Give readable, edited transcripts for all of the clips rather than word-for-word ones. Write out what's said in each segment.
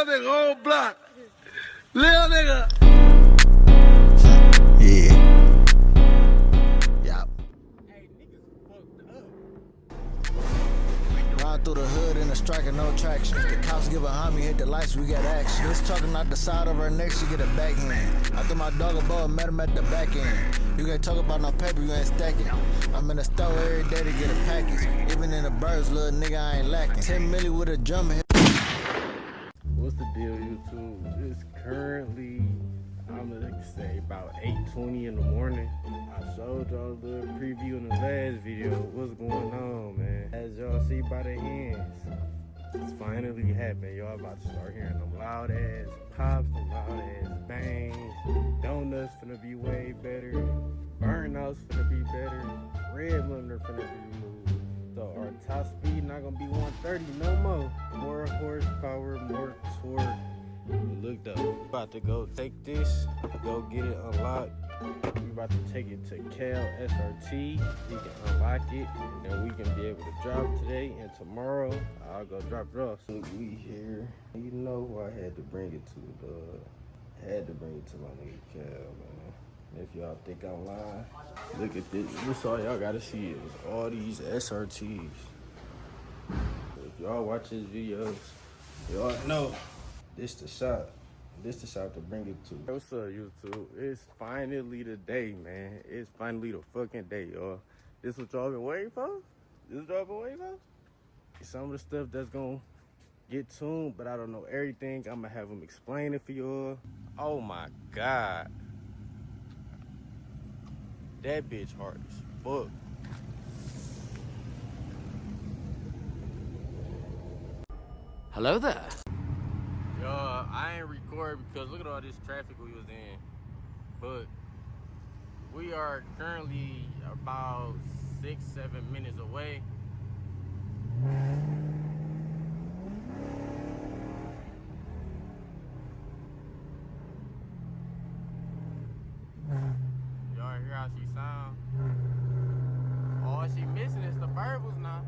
Lil nigga, whole block. Lil nigga. Yeah. Yup. Hey, niggas fucked up. Ride through the hood in a striker, no traction. If the cops give a homie, hit the lights, we got action. This talking out the side of her neck, she get a backhand. I threw my dog a ball, met him at the back end. You can't talk about no paper, you ain't stacking. I'm in the store every day to get a package. Even in the birds, little nigga, I ain't lacking. 10 milli with a drum hit. What's the deal, YouTube? It's currently, I'm gonna say about 8:20 in the morning. I showed y'all a little preview in the last video. What's going on, man? As y'all see by the ends, it's finally happened. Y'all about to start hearing them loud ass pops, them loud ass bangs. Donuts finna be way better. Burnouts finna be better. Red limiter finna be removed. So our top speed not gonna be 130 no more. More horsepower, more torque. Looked up. About to go take this, go get it unlocked. We about to take it to Cal SRT. We can unlock it, and then we can be able to drop today and tomorrow. I'll go drop it off. So we here. You know who I had to bring it to, dog. Had to bring it to my nigga Cal, man. If y'all think I'm lying, look at this. This all y'all gotta see is all these SRTs. If y'all watch his videos, y'all know this the shot. This the shot to bring it to. What's up, YouTube? It's finally the day, man. It's finally the fucking day, y'all. This what y'all been waiting for? This what y'all been waiting for? Some of the stuff that's gonna get tuned, but I don't know everything. I'm gonna have them explain it for y'all. Oh my God. That bitch hard as fuck. Hello there. Yo, I ain't record because look at all this traffic we was in. But we are currently about 6-7 minutes away. Y'all hear how she sound? All she missing is the verbals now.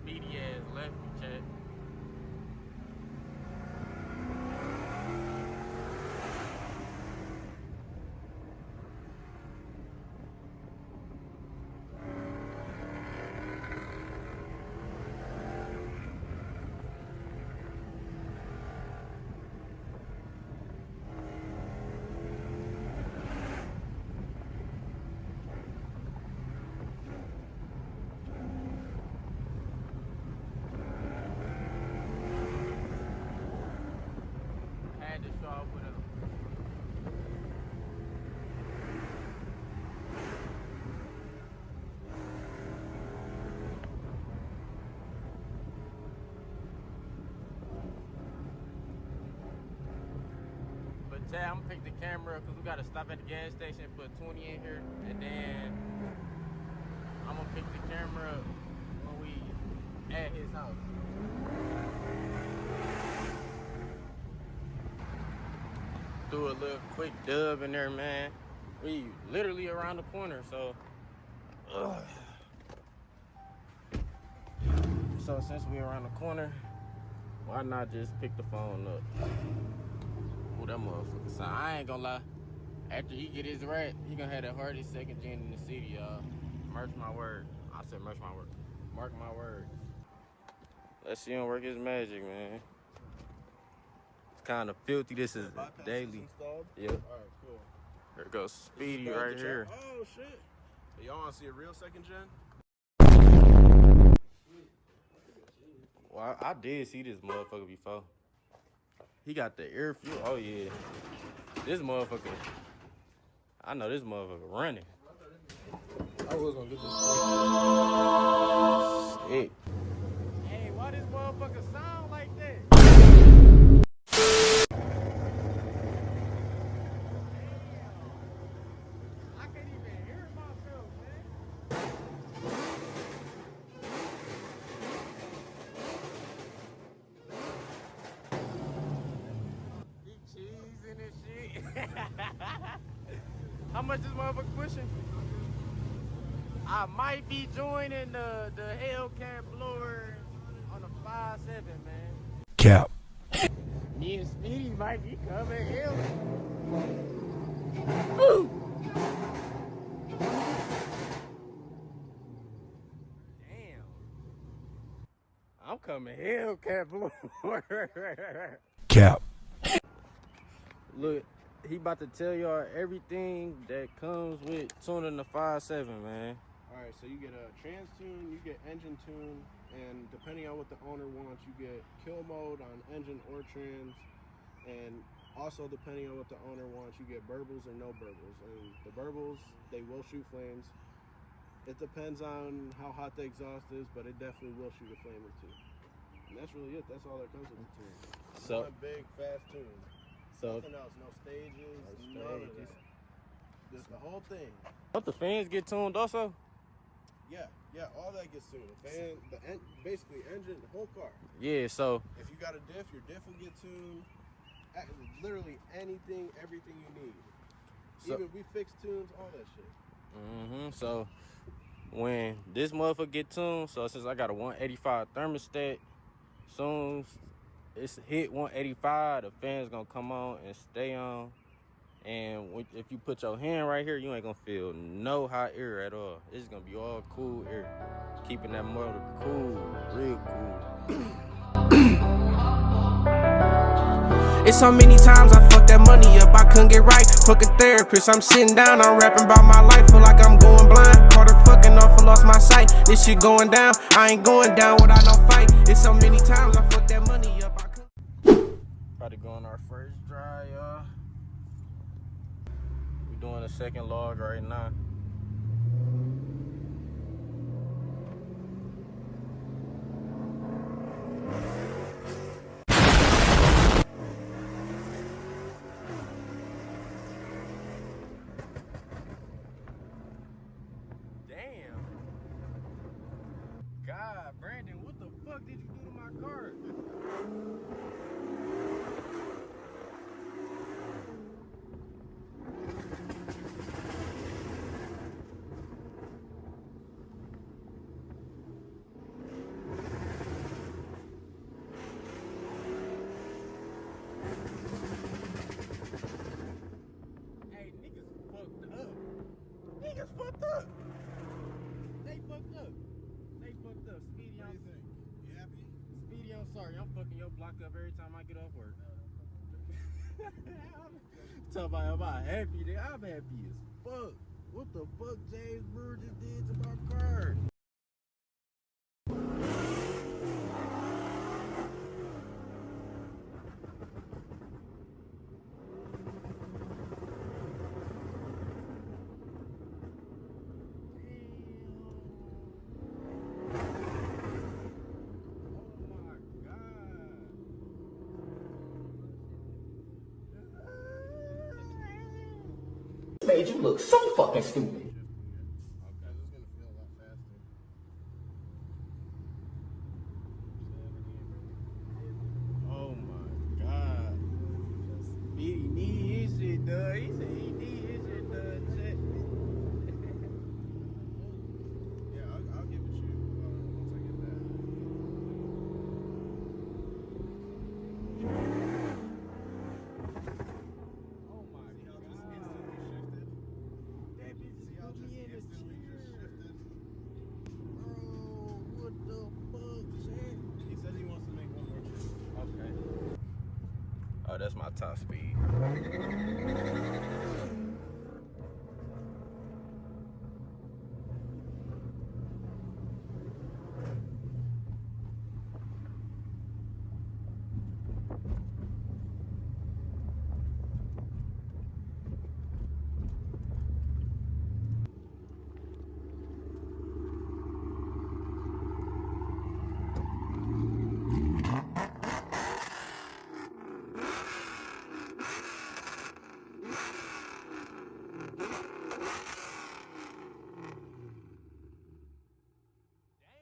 Speedy ass left me, chat. Had to show up with a But Chad, I'm gonna pick the camera up because we gotta stop at the gas station, put 20 in here, and then I'm gonna pick the camera up when we at his house. Do a little quick dub in there, man. We literally around the corner, so. So since we around the corner, why not just pick the phone up? Oh, that motherfucker sound. I ain't gonna lie. After he get his rat, he gonna have the hardest second gen in the city, y'all. Merch my word. I said merch my word. Mark my word. Let's see him work his magic, man. It's kind of filthy. This is daily. Yep. Alright, cool. There goes Speedy right here. Oh shit. So y'all wanna see a real second gen? Well, I did see this motherfucker before. He got the air fuel. Oh yeah. This motherfucker. I know this motherfucker running. I was gonna get this. Shit. Hey, why this motherfucker sound like that? I can't even hear myself, man. How much this motherfucker pushing? I might be joining the Hellcat blower on the 5.7, man. Cap. Me and Speedy might be coming here. Woo! Damn. I'm coming Hellcat blower. Cap. Look, he about to tell y'all everything that comes with tuning the 5.7, man. Alright, so you get a trans tune, you get engine tune, and depending on what the owner wants, you get kill mode on engine or trans, and also depending on what the owner wants, you get burbles or no burbles. And the burbles, they will shoot flames. It depends on how hot the exhaust is, but it definitely will shoot a flame or two. And that's really it. That's all that comes with the tune. So- one big fast tune. So, Nothing else. No stages. None of that. Just the whole thing. don't the fans get tuned also? Yeah, all that gets tuned. Fan, basically engine, the whole car. Yeah, so, If you got a diff, your diff will get tuned. Literally anything, everything you need. So- Even we fix tunes, all that shit. so when this motherfucker get tuned, so since I got a 185 thermostat, soon it's hit 185, the fan's gonna come on and stay on. And if you put your hand right here, you ain't gonna feel no hot air at all. It's gonna be all cool air, keeping that motor cool, real cool. It's so many times I fucked that money up, I couldn't get right. Fuck a therapist, I'm sitting down, I'm rapping about my life, feel like I'm going blind. Caught her fucking off and lost my sight. This shit going down, I ain't going down without no fight. It's so many times I fucked that money up, I couldn't. About to go on our first dry, y'all. We doing a second log right now. Damn. God, Brandon, what the fuck did you do to my car? Hey, niggas fucked up. Niggas fucked up. They fucked up. They fucked up. Speedy, I'm You happy? Speedy, I'm sorry. I'm fucking your block up every time I get off work. Talk about am I happy? Nigga. I'm happy as fuck. What the fuck James Brewer just did to my car? Made you look so fucking stupid. Okay, this is gonna feel a lot faster. Oh my god. Speedy need his shit done. He said he need his shit done. Check. Yeah, I'll give it to you once I get that. Oh my See how god. just instantly shifted? That bitch See how put just me in the instantly just chair. shifted? Bro, what the fuck, Chad? He said he wants to make one more trip. Okay. Oh, that's my top speed.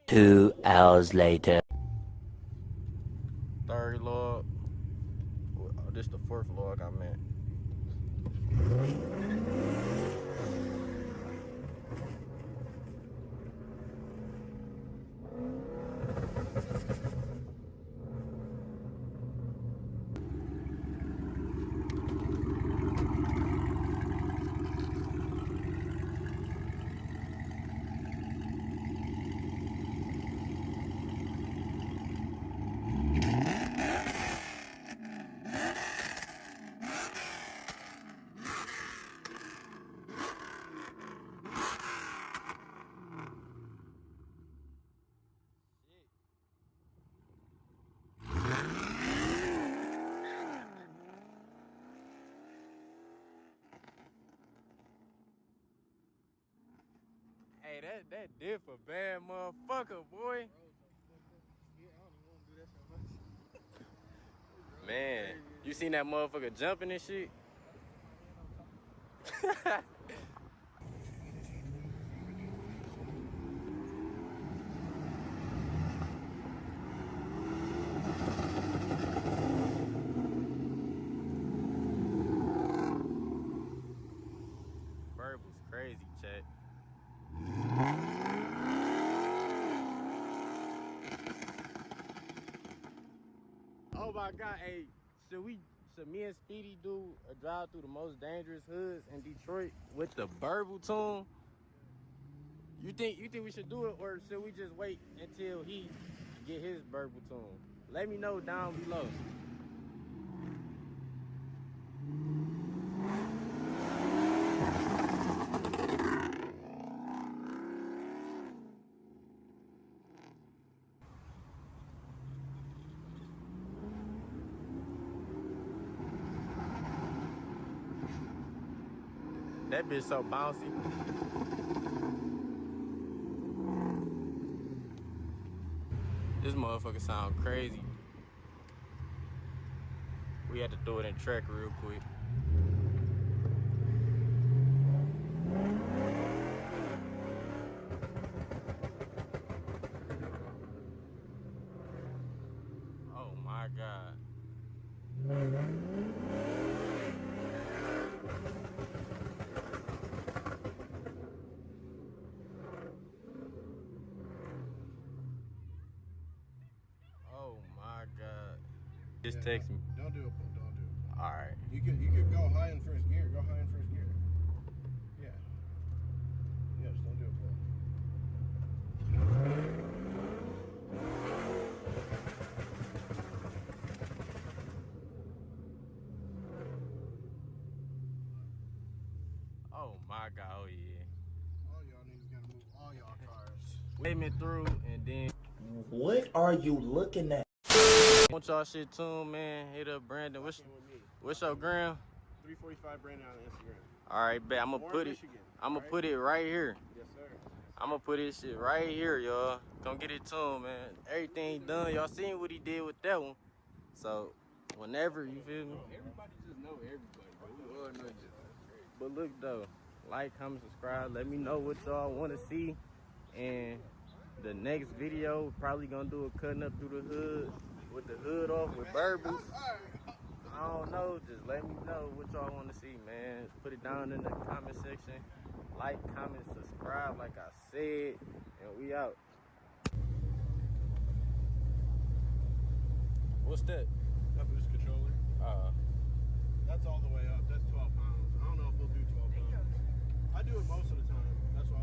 Two hours later. Third log. This the fourth log I meant. That did for bad motherfucker, boy. Man, you seen that motherfucker jumping and shit? Bird was crazy, chat. Oh my God, hey, should me and Speedy do a drive through the most dangerous hoods in Detroit with the Burble tune? You think we should do it, or should we just wait until he get his Burble tune? Let me know down below. That bitch so bouncy. This motherfucker sound crazy. We had to throw it in track real quick. Oh my God. Oh my God. Just text me. Don't do it. Don't do it. All right. You could go high in first gear. Go high in first gear. Yeah. Yeah, just don't do it, pull. Oh my God. Oh yeah. All y'all niggas gotta move all y'all cars. Wave me through and then. What are you looking at? Want y'all shit tuned, man. Hit up Brandon. With me. What's your gram? 345 Brandon on Instagram. All right, bet. I'm gonna put it. I'm gonna put it right here. Yes, sir. I'm gonna put this shit right here, y'all. Come get it tuned, man. Everything done. Y'all seen what he did with that one. So, whenever, you feel me? Everybody just know everybody, bro. We all know each other. But look, though. Like, comment, subscribe. Let me know what y'all want to see. And the next video, probably gonna do a cutting up through the hood. With the hood off with Burbles. I don't know. Just let me know what y'all want to see, man. Put it down in the comment section. Like, comment, subscribe, like I said. And we out. What's that? That boost controller. That's all the way up. That's 12 pounds. I don't know if we'll do 12 pounds. I do it most of the time. That's why